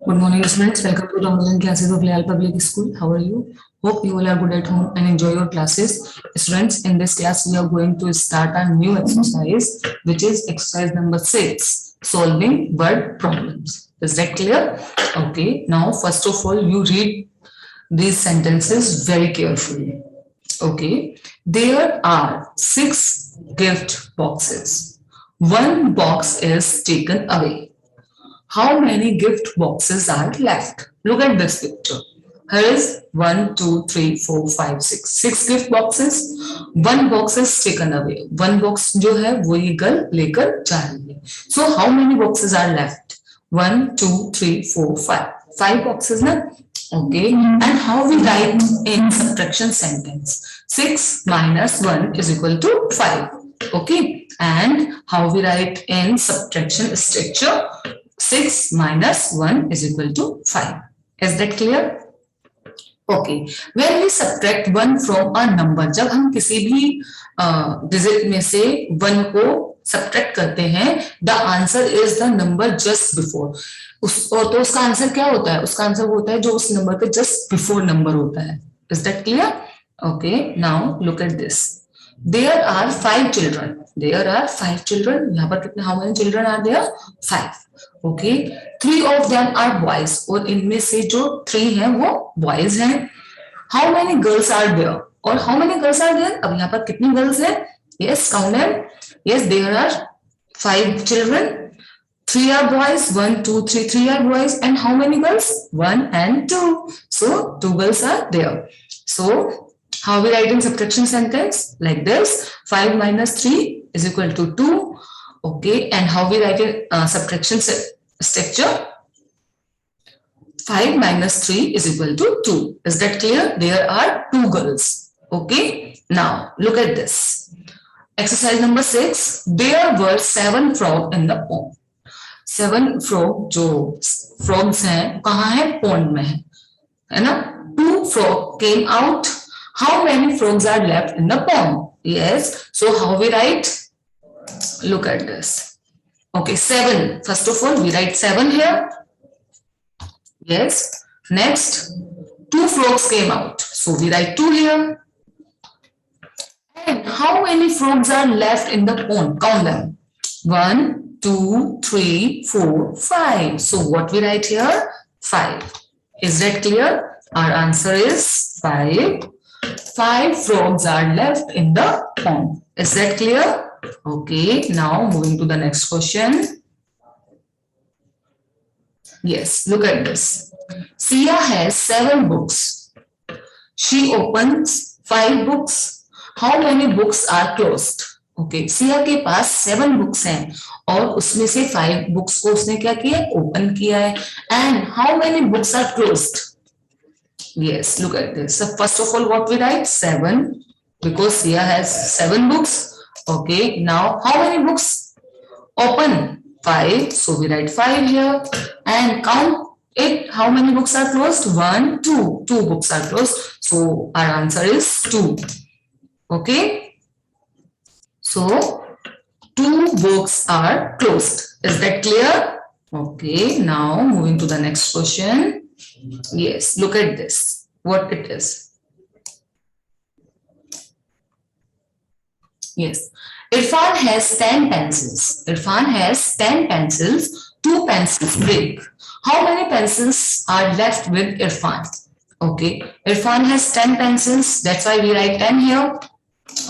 Good morning, students. Welcome to the online classes of Leal Public School. How are you? Hope you all are good at home and enjoy your classes. Students, in this class, we are going to start a new exercise, which is exercise number 6, solving word problems. Is that clear? Okay. Now, first of all, you read these sentences very carefully. Okay. There are 6 gift boxes. One box is taken away. How many gift boxes are left? Look at this picture. Here is 1, 2, 3, 4, 5, 6. 6 gift boxes. One box is taken away. One box जो है वो ये girl लेकर जा रही है. So how many boxes are left? 1, 2, 3, 4, 5. 5 boxes ना? Okay. And how we write in subtraction sentence? 6 minus 1 is equal to 5. Okay. And how we write in subtraction structure? 6 minus 1 is equal to 5. Is that clear? Okay. When we subtract 1 from a number, जब हम किसी भी digit में से 1 को subtract करते हैं, the answer is the number just before. तो उसका आंसर क्या होता है? उसका आंसर होता है जो उस नंबर के जस्ट बिफोर नंबर होता है. Is that clear? Okay. Now look at this. There are 5 children. There are 5 children. यहाँ पर कितने? How many children are there? 5. Okay. 3 of them are boys. और इनमें से जो 3 हैं वो boys हैं. How many girls are there? और how many girls are there? अब यहाँ पर कितनी girls हैं? Yes, count them. Yes, there are 5 children. 3 are boys. 1, 2, 3. 3 are boys. And how many girls? 1 and 2. So 2 girls are there. So how we write in subtraction sentence? Like this. 5 minus 3 is equal to 2. Okay. And how we write in subtraction structure? 5 minus 3 is equal to 2. Is that clear? There are 2 girls. Okay. Now look at this. Exercise number 6. There were 7 frogs in the pond. 7 frog जो frogs हैं कहाँ है? Pond में है ना? 2 frog came out. How many frogs are left in the pond? Yes. So how we write? Look at this. Okay, 7. First of all, we write 7 here. Yes. Next, 2 frogs came out. So we write 2 here. And how many frogs are left in the pond? Count them. 1, 2, 3, 4, 5. So what we write here? 5. Is that clear? Our answer is 5. 5 frogs are left in the pond. Is that clear? Okay. Now moving to the next question. Yes. Look at this. Sia has 7 books. She opens 5 books. How many books are closed? Okay. Sia के पास 7 books हैं और उसमें से 5 books को उसने क्या किया? Open किया है. And how many books are closed? Yes, look at this. So first of all, what we write? 7, because Sia has 7 books. Okay, now how many books? Open 5. So we write 5 here and count it. How many books are closed? 1, 2. 2 books are closed. So our answer is 2. Okay. So 2 books are closed. Is that clear? Okay. Now moving to the next question. Yes, look at this. What it is. Yes. Irfan has 10 pencils. Irfan has 10 pencils. 2 pencils break. How many pencils are left with Irfan? Okay. Irfan has 10 pencils. That's why we write 10 here.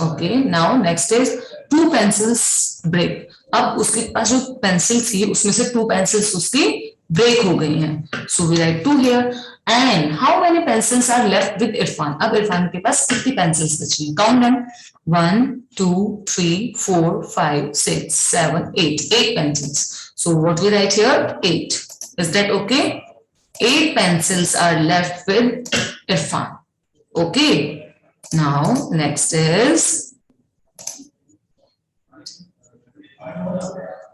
Okay. Now next is 2 pencils break. अब उसके पास जो pencil थी उसमें से 2 pencils उसकी break हो गई हैं. So we write 2 here. And how many pencils are left with Irfan? अब इरफान के पास कितनी pencils बची हैं? Count them. 1, 2, 3, 4, 5, 6, 7, 8. 8 pencils. So what we write here? 8. Is that okay? 8 pencils are left with Irfan. Okay. Now next is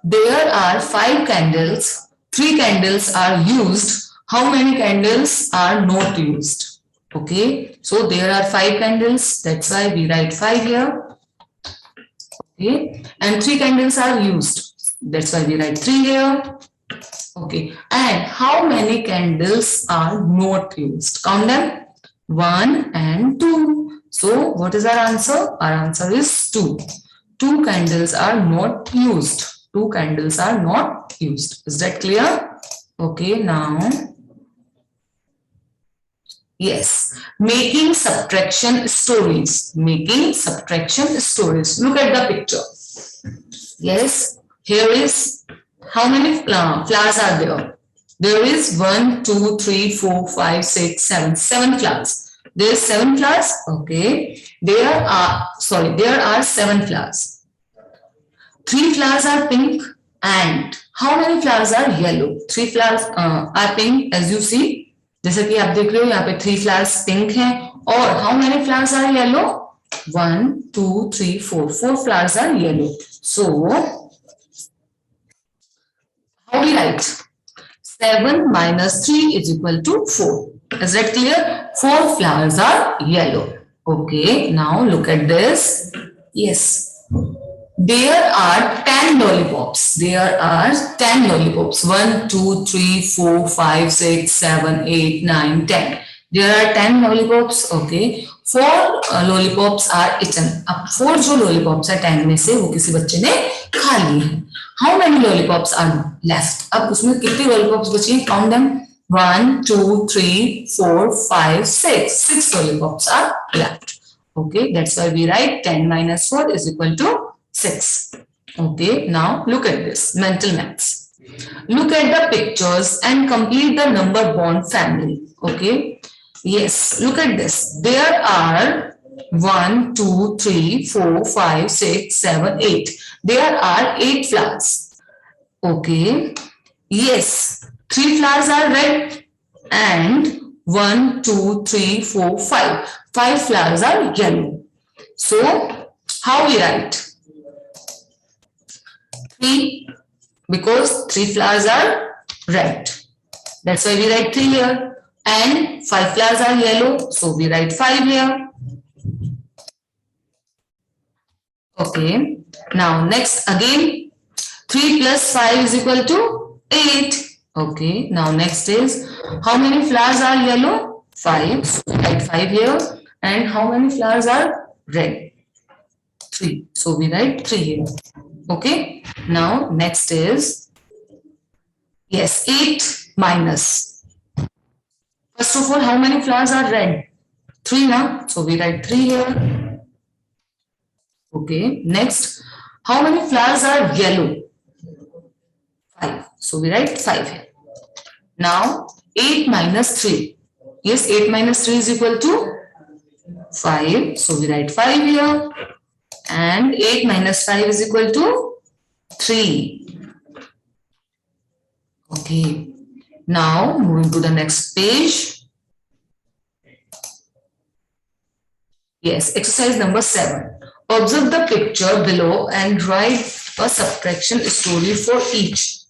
there are 5 candles. 3 candles are used. How many candles are not used? Okay. So there are 5 candles. That's why we write 5 here. Okay. And 3 candles are used. That's why we write 3 here. Okay, and how many candles are not used? Count them. 1 and 2. So what is our answer? Our answer is 2. 2 candles are not used. 2 candles are not used. Is that clear? Okay, now yes, making subtraction stories. Making subtraction stories. Look at the picture. Yes, here is how many flowers are there? There is 1, 2, 3, 4, 5, 6, 7. 7 flowers. There is 7 flowers. Okay. There are 7 flowers. 3 flowers are pink and how many flowers are yellow? 3 flowers are pink as you see. जैसे कि आप देख रहे हो यहाँ पे 3 flowers pink हैं और how many flowers are yellow? 1, 2, 3, 4. 4 flowers are yellow. So how we write? 7 minus 3 is equal to 4. Is that clear? 4 flowers are yellow. Okay, now look at this. Yes. There are 10 lollipops. There are 10 lollipops. 1, 2, 3, 4, 5, 6, 7, 8, 9, 10. There are 10 lollipops. Okay. 4 lollipops are eaten. अब 4 जो lollipops है 10 में से वो किसी बच्चे ने खा ली है. How many lollipops are left? अब उसमें कितने lollipops बचे हैं? Count them. 1, 2, 3, 4, 5, 6. 6 lollipops are left. Okay, that's why we write 10 minus 4 is equal to 6. Okay, now look at this mental maths. Look at the pictures and complete the number bond family. Okay, yes, look at this. There are 1, 2, 3, 4, 5, 6, 7, 8. There are 8 flowers. Okay, yes, 3 flowers are red and 1, 2, 3, 4, 5. 5 flowers are yellow. So how we write? 3 because 3 flowers are red. That's why we write 3 here. And 5 flowers are yellow. So we write 5 here. Okay. Now next again 3 plus 5 is equal to 8. Okay. Now next is how many flowers are yellow? 5. So we write 5 here. And how many flowers are red? 3. So we write 3 here. Okay. Now next is yes 8 minus. First of all, how many flowers are red? 3 now. So we write 3 here. Okay. Next, how many flowers are yellow? 5. So we write 5 here. Now 8 minus 3. Yes, 8 minus 3 is equal to 5. So we write 5 here. And 8 minus 5 is equal to 3. Okay. Now moving to the next page. Yes, exercise number 7. Observe the picture below and write a subtraction story for each.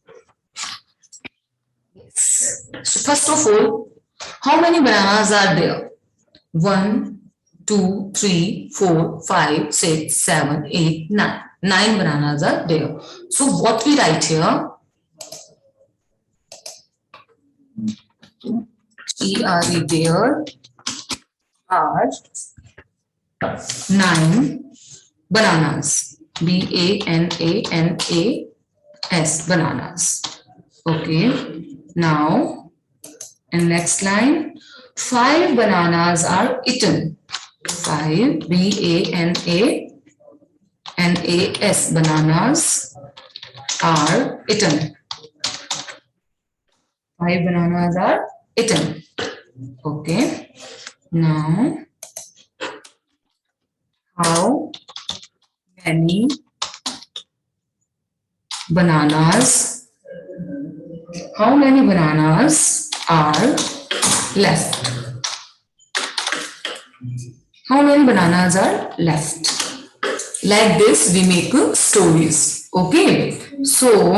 Yes. So first of all, how many bananas are there? 1, 2, 3, 4, 5, 6, 7, 8, 9. 9 bananas are there. So what we write here? There are 9 bananas. B-A-N-A-N-A-S. Bananas. Okay. Now, in next line, 5 bananas are eaten. 5 B-A-N-A-N-A-S. Bananas are eaten. 5 bananas are eaten. Okay. Now, how many bananas are left? How many bananas are left? Like this we make stories. Okay. So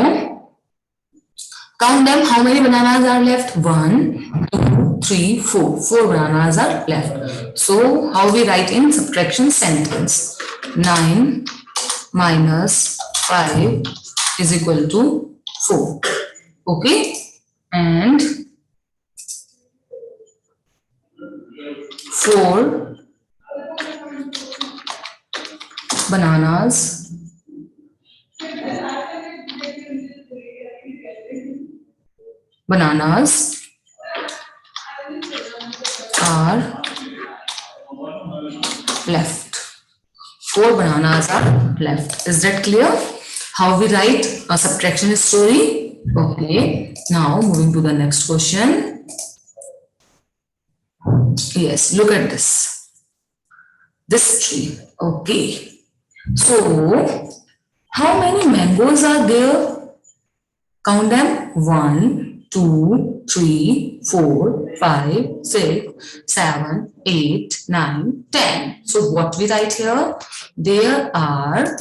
count them. How many bananas are left? 1, 2, 3, 4. 4 bananas are left. So how we write in subtraction sentence? 9 minus 5 is equal to 4. Okay. and 4 bananas are left. 4 bananas are left. Is that clear? How we write a subtraction story? Okay. Now moving to the next question. Yes, look at this. This tree. Okay. So, how many mangoes are there? Count them. 1, 2, 3, 4, 5, 6, 7, 8, 9, 10. So what we write here? There are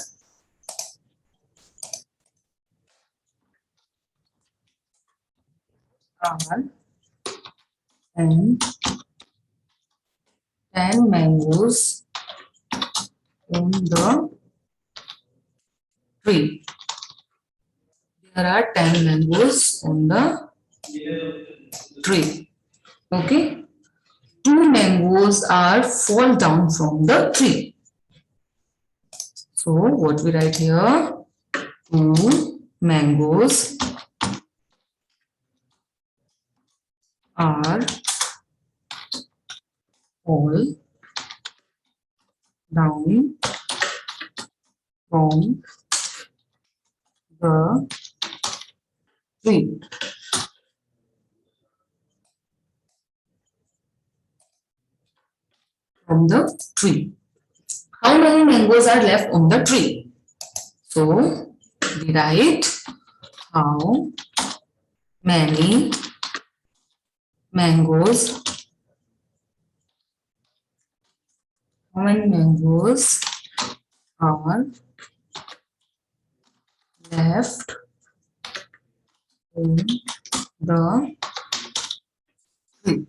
10 mangoes on the tree. There are 10 mangoes on the tree. Okay. 2 mangoes are fall down from the tree. So what we write here? 2 mangoes are fall down from the tree. From the tree. How many mangoes are left on the tree? So we write how many mangoes are left on the tree.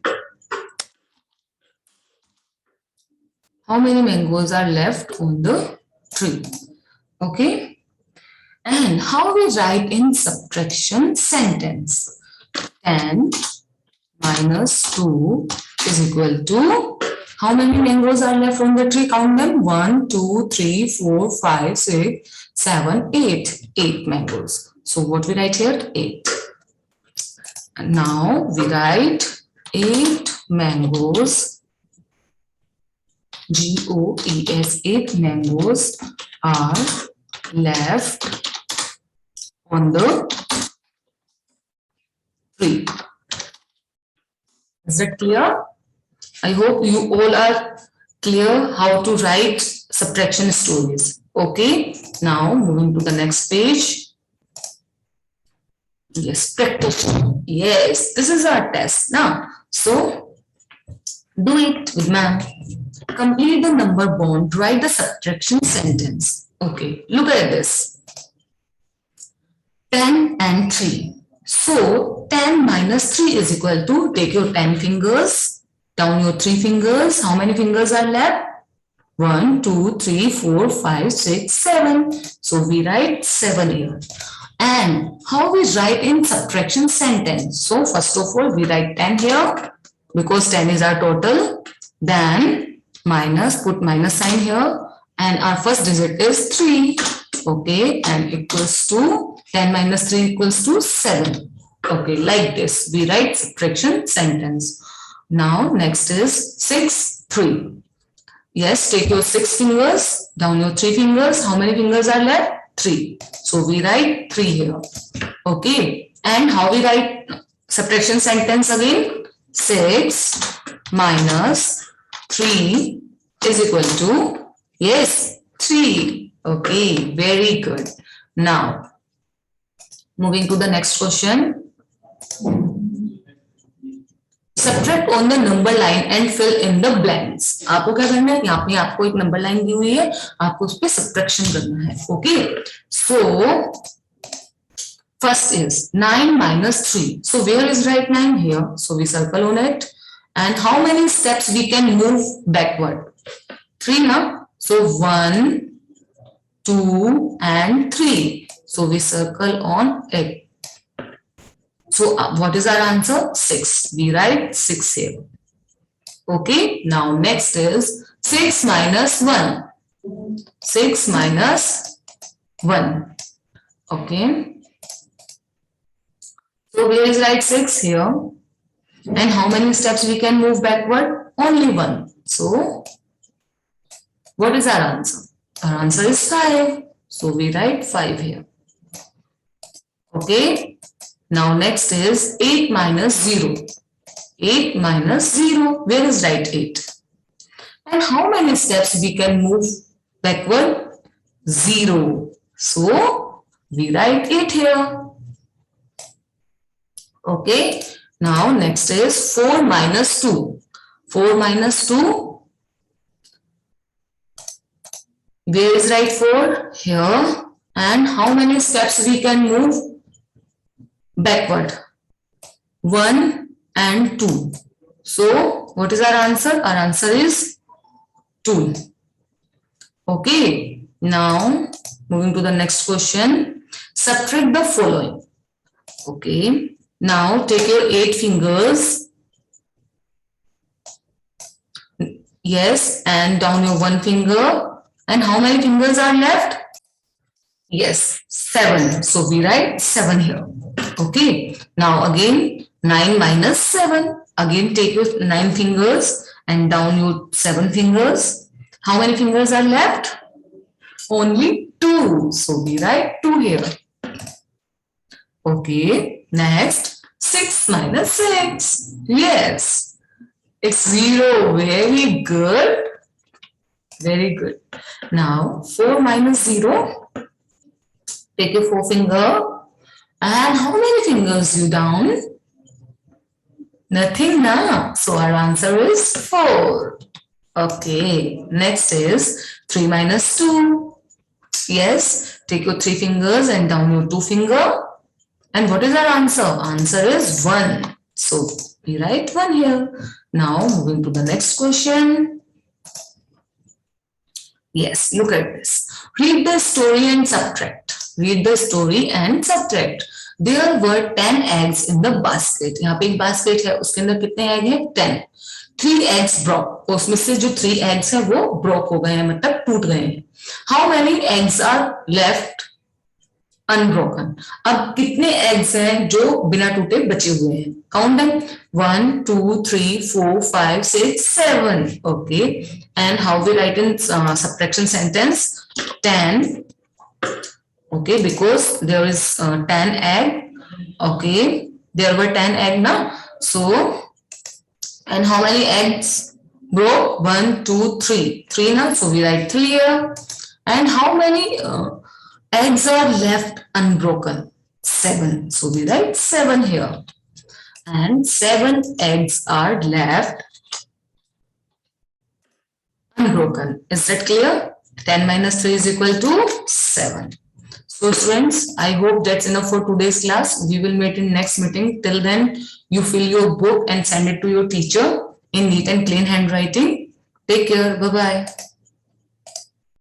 How many mangoes are left on the tree? Okay. And how we write in subtraction sentence? 10 minus 2 is equal to, how many mangoes are left on the tree? Count them. 1, 2, 3, 4, 5, 6, 7, 8. 8 mangoes. So what we write here? 8. And now we write 8 mangoes. GOES, 8 mangoes are left on the tree. Is that clear? I hope you all are clear how to write subtraction stories. Okay, now moving to the next page. Yes, practice. Yes, this is our test now. So, do it with ma'am. Complete the number bond, write the subtraction sentence. Okay, look at this. 10 and 3. So 10 minus 3 is equal to, take your 10 fingers, down your 3 fingers. How many fingers are left? 1, 2, 3, 4, 5, 6, 7. So we write 7 here. And how we write in subtraction sentence? So first of all, we write 10 here because 10 is our total. Then minus, put minus sign here, and our first digit is 3. Okay, and equals to 10 minus 3 equals to 7. Okay, like this we write subtraction sentence. Now next is 6, 3. Yes, take your 6 fingers, down your 3 fingers. How many fingers are left? 3. So we write 3 here. Okay, and how we write subtraction sentence again? 6 minus 3 is equal to, yes, 3. Okay, very good. Now, moving to the next question. Subtract on the number line and fill in the blanks. आपको क्या करना है? यहाँ पे आपको एक number line दी हुई है, आपको उस पे सब्ट्रैक्शन करना है. Okay, so first is 9 minus 3. So where is right 9? Here. So we circle on it. And how many steps we can move backward? 3 now. So 1, 2 and 3. So we circle on it. So what is our answer? 6. We write 6 here. Okay, now next is 6 minus 1. 6 minus 1. Okay. So where is right 6 here? And how many steps we can move backward? Only 1. So what is our answer? Our answer is 5. So we write 5 here. Okay. Now next is 8 minus 0. 8 minus 0. Where is right 8? And how many steps we can move backward? 0. So we write 8 here. Okay. Now next is 4 minus 2. 4 minus 2. Where is right 4? Here. And how many steps we can move backward? 1 and 2. So what is our answer? Our answer is 2. Okay. Now moving to the next question. Subtract the following. Okay. Now take your 8 fingers. Yes, and down your 1 finger. And how many fingers are left? Yes, 7. So we write 7 here. Okay. Now again 9 minus 7. Again take your 9 fingers and down your 7 fingers. How many fingers are left? Only 2. So we write 2 here. Okay. Next 6 minus 6. Yes. It's 0. Very good. Very good. Now 4 minus 0. Take your 4 finger. And how many fingers you down? Nothing now. So our answer is 4. Okay. Next is 3 minus 2. Yes. Take your 3 fingers and down your 2 finger. And what is our answer? Answer is 1. So we write 1 here. Now moving to the next question. Yes, look at this. Read the story and subtract. Read the story and subtract. There were 10 eggs in the basket. यहाँ पे एक basket है, उसके अंदर कितने egg हैं? 10. 3 eggs broke. उसमें से जो 3 eggs हैं वो broke हो गए हैं, मतलब टूट गए हैं. How many eggs are left unbroken? अब कितने eggs हैं जो बिना टूटे बचे हुए हैं? Count them. 1, 2, 3, 4, 5, 6, 7. Okay. And how we write in subtraction sentence? 10. Okay, because there is 10 egg. Okay. There were 10 egg now. So, and how many eggs broke? 1, 2, 3. 3 now. So we write 3 here. And how many eggs are left unbroken? 7. So we write 7 here. And 7 eggs are left unbroken. Is that clear? 10 minus 3 is equal to 7. So students, I hope that's enough for today's class. We will meet in next meeting. Till then, you fill your book and send it to your teacher in neat and clean handwriting. Take care. Bye-bye.